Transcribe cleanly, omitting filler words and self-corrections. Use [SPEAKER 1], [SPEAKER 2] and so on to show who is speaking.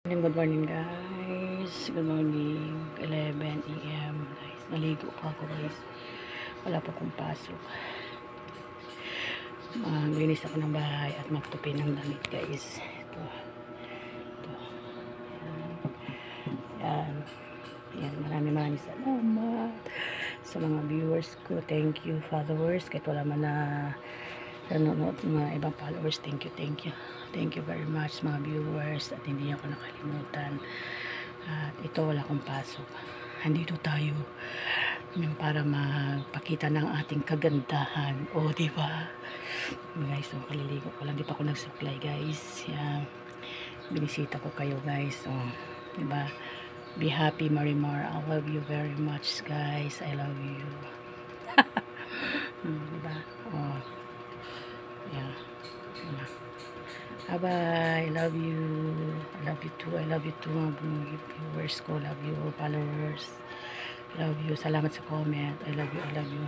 [SPEAKER 1] Good morning guys. Good morning. 11 AM guys. Naligo pa ako guys. Wala pa akong pasok. Maglinis ako ng bahay at magtupi ng damit guys. Ito. Yan. Yan. Maraming salamat sa mga viewers ko. Thank you followers. Kahit wala man na nanonood mga ibang followers. Thank you. Thank you very much mga viewers at hindi niyo ako nakalimutan. At ito wala akong pasok. Andito tayo para magpakita ng ating kagandahan. O diba? Guys, so kaliligo ko lang. Di pa ako nagsuklay guys. Yan. Binisita ko kayo guys. So, diba? Be happy Marimar. I love you very much guys. I love you. Diba? Oh. Yeah. Diba? Bye-bye. I love you. I love you too. I love you too mga viewers ko. Love you followers. Love you. Salamat sa comment. I love you. I love you.